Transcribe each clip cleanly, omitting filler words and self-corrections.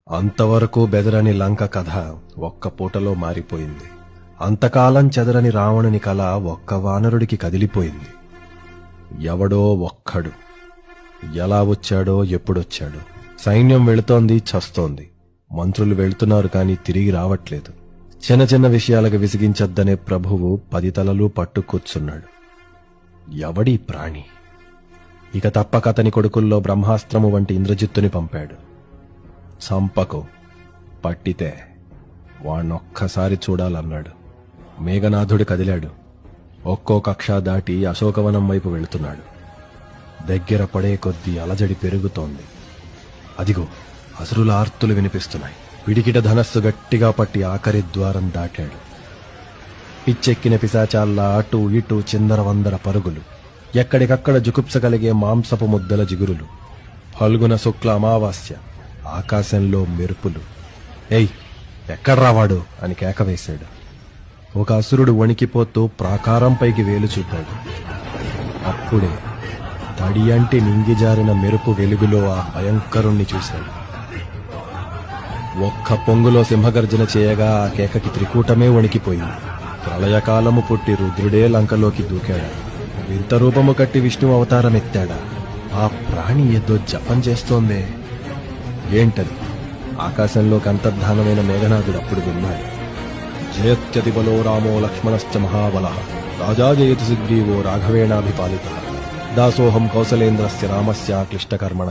అంతవరకు బెదరని లంక కథ ఒక్క పూటలో మారిపోయింది. అంతకాలం చెదరని రావణుని కల ఒక్క వానరుడికి కదిలిపోయింది. ఎవడో ఒక్కడు ఎలా వచ్చాడో ఎప్పుడొచ్చాడో. సైన్యం వెళుతోంది, చస్తోంది. మంత్రులు వెళ్తున్నారు కాని తిరిగి రావట్లేదు. చిన్న చిన్న విషయాలకు విసిగించద్దనే ప్రభువు 10 తలలు పట్టు కూర్చున్నాడు. ఎవడీ ప్రాణి? ఇక తప్పక అతని కొడుకుల్లో బ్రహ్మాస్త్రము వంటి ఇంద్రజిత్తుని పంపాడు. చంపకు, పట్టితే వాణ్ణొక్కసారి చూడాలన్నాడు. మేఘనాథుడు కదిలాడు. ఒక్కో కక్ష దాటి అశోకవనం వైపు వెళుతున్నాడు. దగ్గర పడే కొద్దీ అలజడి పెరుగుతోంది. అదిగో అసురుల ఆర్తులు వినిపిస్తున్నాయి. పిడికిట ధనస్సు గట్టిగా పట్టి ఆఖరి ద్వారం దాటాడు. పిచ్చెక్కిన పిశాచాల్లా అటూ ఇటూ చిందరవందర పరుగులు. ఎక్కడికక్కడ జుగుప్స కలిగే మాంసపు ముద్దల జిగురులు. ఫల్గుణ శుక్ల అమావాస్య. ఆకాశంలో మెరుపులు. ఏయ్, ఎక్కడ్రావాడు అని కేకవేశాడు. ఒక అసురుడు వణికిపోతూ ప్రాకారంపైకి వేలు చూపాడు. అప్పుడే తడియంటి నింగిజారిన మెరుపు వెలుగులో ఆ భయంకరుణ్ణి చూశాడు. ఒక్క పొంగులో సింహగర్జన చేయగా ఆ కేకకి త్రికూటమే వణికిపోయింది. ప్రళయకాలము పుట్టి రుద్రుడే లంకలోకి దూకాడా? వింత రూపము కట్టి విష్ణు అవతారం ఎత్తాడా? ఆ ప్రాణి ఏదో జపం చేస్తోందే. ఏంటది? ఆకాశంలోకి అంతర్ధానమైన మేఘనాథుడు అప్పుడు విన్నాడు. జయత్యతి బలో రామో లక్ష్మణశ్చ మహాబల రాజా జయతి సుగ్రీవో రాఘవేణాభిపాలిత దాసోహం కౌసలేంద్రస్య రామస్య క్లిష్టకర్మణ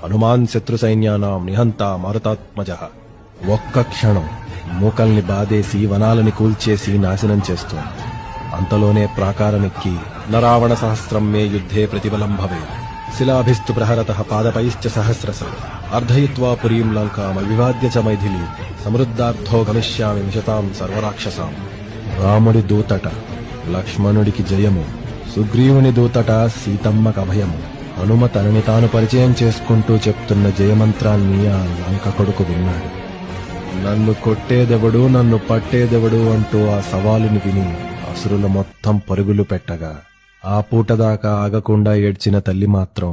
హనుమాన్ శత్రు సైన్యానాం నిహంత మారుతాత్మజ. ఒక్క క్షణం మూకల్ని బాధేసి వనాలని కూల్చేసి నాశనం చేస్తోంది. అంతలోనే ప్రాకారమెక్కి నరావణ సహస్రం మే యుద్ధే ప్రతిబలం భవే శిలాభిస్తు ప్రహరత పాదపైశ్చ సహస్రశ అర్ధయిత్వా పురీం లంకాం అవివాద్య చ మైథిలీ సమృద్ధార్థో గమిష్యామి విశతాం సర్వరాక్షసాం. రాముడి దూతట లక్ష్మణుడికి జయము, సుగ్రీవుని దూతట సీతమ్మకు అభయము. హనుమ తనని తాను పరిచయం చేసుకుంటూ చెప్తున్న జయమంత్రాన్ని ఆ లంక కొడుకు విన్నాడు. నన్ను కొట్టేదెవడు, నన్ను పట్టేదెవడు అంటూ ఆ సవాలుని విని అసురుల మొత్తం పరుగులు పెట్టగా ఆ పూటదాకా ఆగకుండా ఏడ్చిన తల్లి మాత్రం